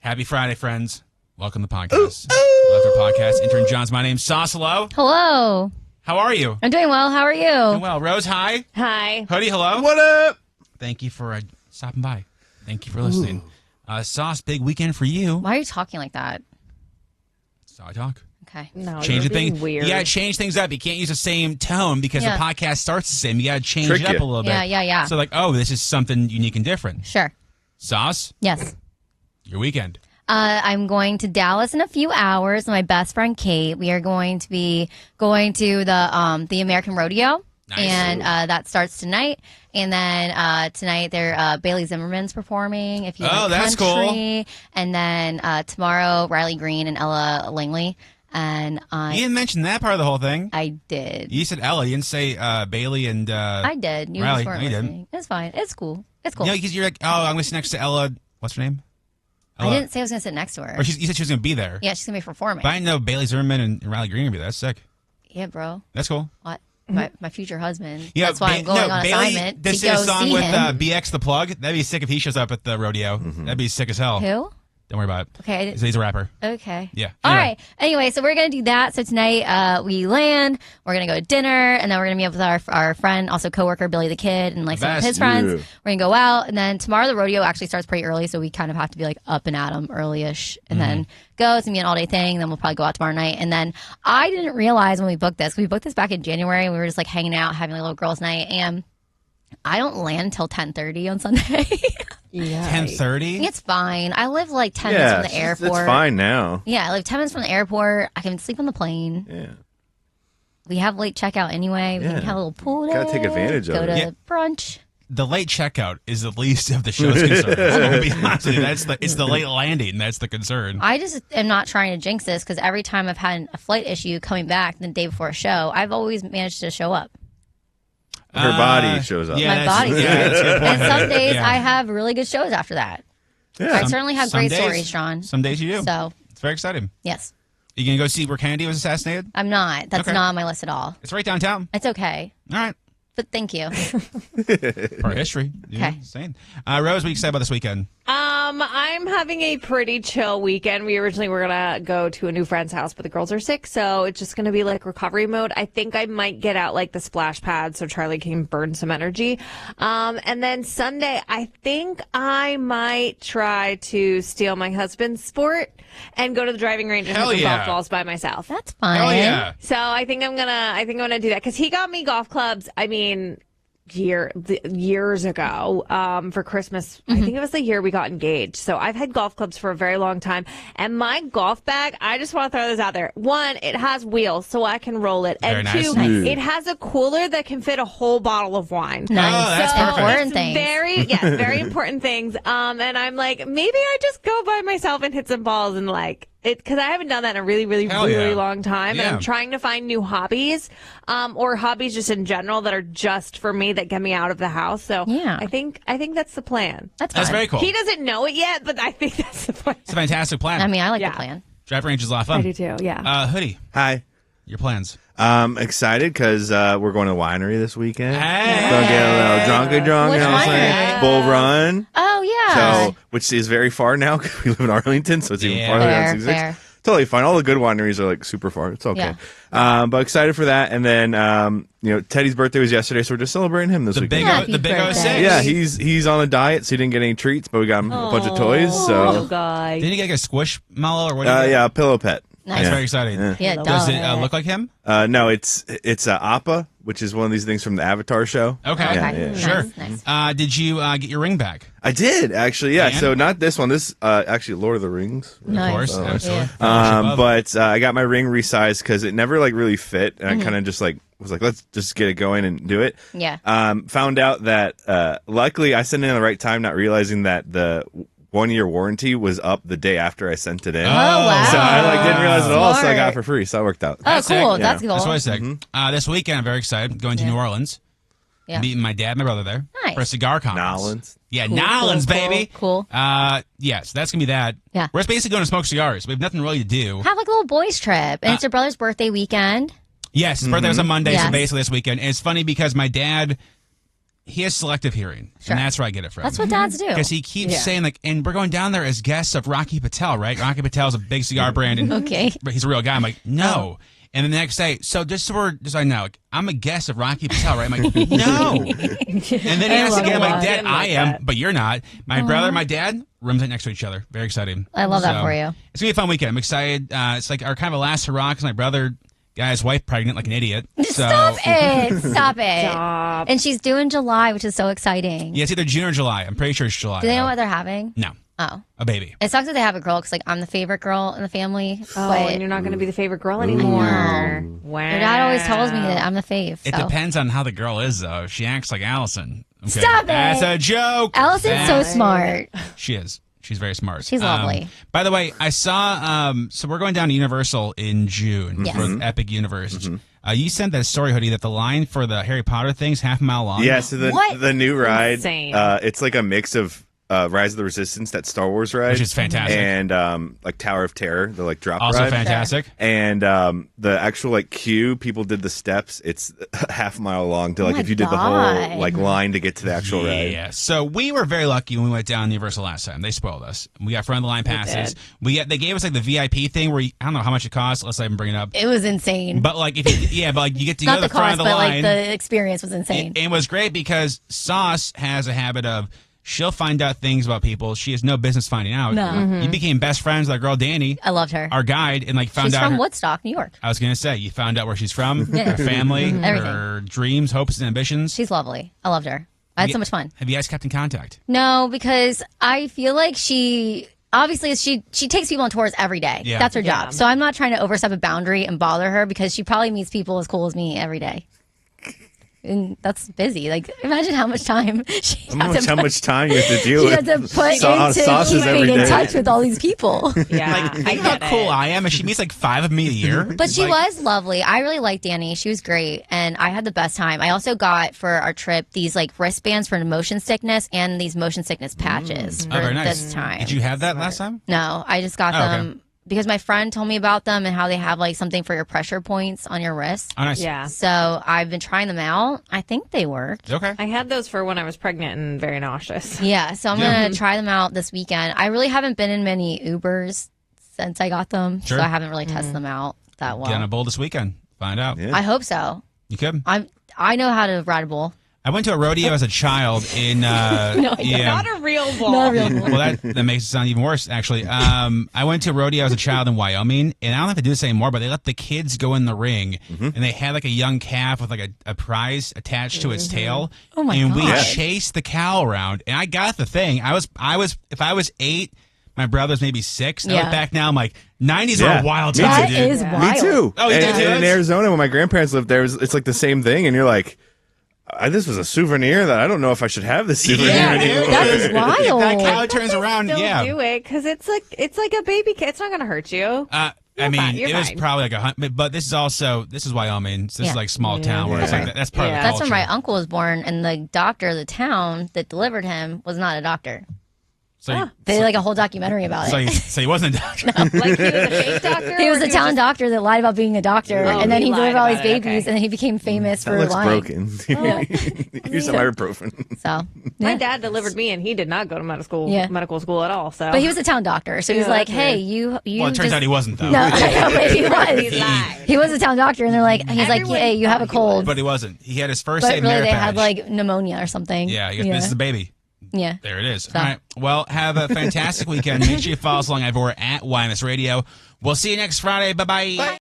Happy Friday, friends. Welcome to the podcast. Love our podcast. Intern John's my name. Sauce, hello. Hello. How are you? I'm doing well. How are you? Doing well. Rose, hi. Hi. Hoodie, hello. What up? Thank you for stopping by. Thank you for listening. Sauce, big weekend for you. Why are you talking like that? That's how I talk. Okay. No, Change you're the thing. being weird. You gotta change things up. You can't use the same tone because Yeah. the podcast starts the same. You gotta change Trick it up you. a little bit. Yeah. So like, oh, this is something unique and different. Sure. Sauce, Yes. your weekend. I'm going to Dallas in a few hours with my best friend Kate. We are going to be going to the American Rodeo. Nice. And that starts tonight. And then tonight Bailey Zimmerman's performing. If you like that's country. And then tomorrow Riley Green and Ella Langley. And You didn't mention that part of the whole thing. I did. You said Ella. You didn't say Bailey and. I did. You Riley. just weren't No, you didn't. listening. It's fine. It's cool. It's cool. You know, because you're like, oh, I'm going to sit next to Ella. What's her name? I didn't say I was going to sit next to her. Or you said she was going to be there. Yeah, she's going to be performing. But I didn't know Bailey Zimmerman and Riley Green would be there. That's sick. Yeah, bro. That's cool. What? My future husband. Yeah, That's why I'm going on Bailey assignment did to sing a go song see with him. BX the Plug. That'd be sick if he shows up at the rodeo. That'd be sick as hell. Who? Don't worry about it. Okay. He's a rapper. Okay. Yeah. All Anyway. right. Anyway, so we're going to do that. So tonight we land. We're going to go to dinner. And then we're going to meet up with our friend, also coworker, Billy the Kid, and like some of Best. his friends. Yeah. We're going to go out. And then tomorrow the rodeo actually starts pretty early. So we kind of have to be like up and at 'em early-ish. And then go. It's going to be an all-day thing. Then we'll probably go out tomorrow night. And then I didn't realize when we booked this. We booked this back in January. And we were just like hanging out, having a little girls' night. And I don't land until 10:30 on Sunday. Yeah. 10:30? It's fine. I live like 10 minutes from the it's airport. fine now. Yeah, I live 10 minutes from the airport. I can sleep on the plane. Yeah. We have late checkout anyway. We Yeah. can have a little pool day. Gotta take advantage of Go it. to Yeah. brunch. The late checkout is the least of the show's concerns. I'll be honest with you. It's the late landing that's the concern. I just am not trying to jinx this because every time I've had a flight issue coming back the day before a show, I've always managed to show up. Her body shows up. Yeah, My that's- body. Yeah, that's a good point. And some days Yeah. I have really good shows after that. Yeah. I certainly have Some great days- stories, Sean. Some days you do. So, It's very exciting. yes. You going to go see where Kennedy was assassinated? I'm not. That's Okay. not on my list at all. It's right downtown. It's okay. All right. But thank you. For history. Okay. Insane. Rose, what are you excited about this weekend? I'm having a pretty chill weekend. We originally were gonna go to a new friend's house, but the girls are sick, so it's just gonna be like recovery mode. I think I might get out like the splash pad so Charlie can burn some energy. And then Sunday, I think I might try to steal my husband's sport and go to the driving range and Hell hit some yeah. golf balls by myself. That's fine. Oh, yeah. So I think I'm gonna do that because he got me golf clubs. I mean, years ago for Christmas. I think it was the year we got engaged. So I've had golf clubs for a very long time. And my golf bag, I just want to throw this out there. One, it has wheels so I can roll it. Very And nice. two, Nice. it has a cooler that can fit a whole bottle of wine. Nice. Oh, that's So perfect. Important it's things. very important things. And I'm like, maybe I just go by myself and hit some balls and like it, because I haven't done that in a really Hell yeah. long time. Yeah. And I'm trying to find new hobbies, or hobbies just in general that are just for me that get me out of the house. So Yeah. I think that's the plan. That's fine. That's very cool. He doesn't know it yet, but I think that's the plan. It's a fantastic plan. I mean, I like Yeah. the plan. Drive range is a lot of fun. I do too. Yeah. Hoodie, Hi. your plans. Excited because we're going to the winery this weekend. Hey. Gonna get a little drunk, Which you know what I'm saying? winery? Bull Run. Oh, yeah. So, which is very far now because we live in Arlington, so it's even Yeah. farther Fair, than 66. fair. Totally fine. All the good wineries are like super far. It's okay. But excited for that. And then, Teddy's birthday was yesterday, so we're just celebrating him this The weekend. big, Happy the big birthday. 06. Yeah, he's on a diet, so he didn't get any treats, but we got him a bunch of toys. Oh, So, guy. Didn't he get like a squishmallow or what? did he get? yeah, a pillow pet. Nice. That's very exciting. Yeah, Does duh. it look like him? No, it's Appa, which is one of these things from the Avatar show. Okay. Okay. Yeah, yeah. Nice, Sure. nice. Did you get your ring back? I did actually, yeah. And? So not this one. This actually Lord of the Rings. Nice. Of course. Oh, Absolutely. But I got my ring resized because it never like really fit, and Mm-hmm. I kind of just like was like, let's just get it going and do it. Yeah. Found out that luckily I sent it in at the right time, not realizing that the 1-year warranty was up the day after I sent it in. Oh, wow. So I didn't realize it at all, so I got Smart. it for free. So that worked out. Oh, That's cool. sick. That's cool. That's what I said. This weekend, I'm very excited. Going to New Orleans. Yeah. Meeting my dad and my brother there. Nice. For a cigar conference. Nolans. Yeah, Cool, Nolans, cool, baby. cool. Yeah, so that's going to be that. Yeah. We're just basically going to smoke cigars. We have nothing really to do. Have like a little boys trip. And it's your brother's birthday weekend. Yes, his birthday was on Monday, so Yes. basically this weekend. And it's funny because my dad, he has selective hearing, Sure. and that's where I get it from. That's what dads do. Because he keeps Yeah. saying, like, and we're going down there as guests of Rocky Patel, right? Rocky Patel's a big cigar brand, and Okay. but he's a real guy. I'm like, no. And then the next day, so just so I know, like, I'm a guest of Rocky Patel, right? I'm like, no. And then he asks love again, I'm that. like, Dad, Didn't like I am, that. but you're not. My brother, my dad, rooms right next to each other. Very exciting. I love that for you. It's going to be a fun weekend. I'm excited. It's like our kind of a last hurrah because my brother got his wife pregnant like an idiot. So, Stop it. Stop it. Stop. And she's due in July, which is so exciting. Yeah, it's either June or July. I'm pretty sure it's July. Do they know though. what they're having? No, Oh. a baby. It sucks that they have a girl because, like, I'm the favorite girl in the family. Oh, but and you're not going to be the favorite girl anymore. Wow. your dad always tells me that I'm the fave. It So. depends on how the girl is, though. If she acts like Allison. Okay. Stop it! That's a joke. Allison's so smart. She is. She's very smart. She's lovely. By the way, I saw. So we're going down to Universal in June Yes. for Epic Universe. You sent that story, Hoodie, that the line for the Harry Potter thing's half a mile long. Yeah, so What? the new ride, Insane. it's like a mix of Rise of the Resistance, that Star Wars ride, Which is fantastic. and like Tower of Terror, the like drop Also ride. fantastic. And the actual like queue, people did the steps. It's a half mile long to like my if you did the God. whole like line to get to the actual ride. Yeah. So we were very lucky when we went down Universal last time. They spoiled us. We got front of the line passes. They gave us like the VIP thing where I don't know how much it costs. Let's not even bring it up. It was insane. But like if you, but like you get to go Not to the the front cost, of the but line. like the experience was insane. And it was great because Sauce has a habit of she'll find out things about people she has no business finding out. No. You became best friends with that girl Danny, I loved her. our guide, and like found She's out from her, Woodstock, New York. I was gonna say you found out where she's from, Yeah. her family, Everything. her dreams, hopes, and ambitions. She's lovely. I loved her. I had so much fun. Have you guys kept in contact? No, because I feel like she obviously she takes people on tours every day. Yeah. That's her job. Yeah. So I'm not trying to overstep a boundary and bother her because she probably meets people as cool as me every day. And that's busy. Like, imagine how much time she How much time you have to deal she with had to put sauces into every keeping in day. touch with all these people. Yeah, I Think how get cool it. I am, and she meets like 5 of me a year. But she Like, was lovely. I really liked Danny. She was great, and I had the best time. I also got for our trip these like wristbands for motion sickness and these motion sickness patches for Oh, very nice. this time. Did you have that last time? No, I just got Oh, okay. them because my friend told me about them and how they have like something for your pressure points on your wrist. Oh, nice. Yeah. So I've been trying them out. I think they work. Okay. I had those for when I was pregnant and very nauseous. Yeah, so I'm gonna try them out this weekend. I really haven't been in many Ubers since I got them, Sure. so I haven't really tested them out that well. Get on a bull this weekend. Find out. Yeah. I hope so. You could. I know how to ride a bull. I went to a rodeo as a child in. Yeah. Not a real ball. Not a real bull. Well, that makes it sound even worse, actually. I went to a rodeo as a child in Wyoming, and I don't have to do this anymore, but they let the kids go in the ring, and they had like a young calf with like a prize attached to its tail. Oh, my and we God. chased the cow around, and I got the thing. If I was 8, my brother's maybe 6. I Yeah. look back now, I'm like, 90s Yeah. were a wild Me time, That dude. is Me wild. too. Oh, you did too? In Arizona, when my grandparents lived there, it's like the same thing, and you're like, this was a souvenir that I don't know if I should have this souvenir Yeah, anymore. dude. That is wild. That cow turns around, Don't yeah. do it because it's like a baby cat. It's not gonna hurt you. I You're mean, fine, you're it was fine. probably like but this is Wyoming. So this Yeah. is like small town where it's like Yeah. that's part of the That's culture. when my uncle was born, and the doctor of the town that delivered him was not a doctor. So, They did like a whole documentary about so, it. he wasn't a doctor. Like he was a fake doctor. He was or a town doctor that lied about being a doctor, Oh, and then he he delivered lied all these about it, babies, okay. and then he became famous That for looks lying. broken. Here's some ibuprofen. So, My yeah. dad delivered me, and he did not go to medical school at all. So, But he was a town doctor, so he was Yeah, like, that's "Hey, weird. you." Well, it turns just- out he wasn't though. No, I know, but he He was. lied. He was a town doctor, and they're like, he's like, Everyone "Hey, you have a thought he was. cold," But he wasn't. He had his first but day really merit they had badge. like pneumonia or something. Yeah, he goes, this is a baby. Yeah. There it is. All right. Well, have a fantastic weekend. Make sure you follow us along everywhere at YMS Radio. We'll see you next Friday. Bye-bye.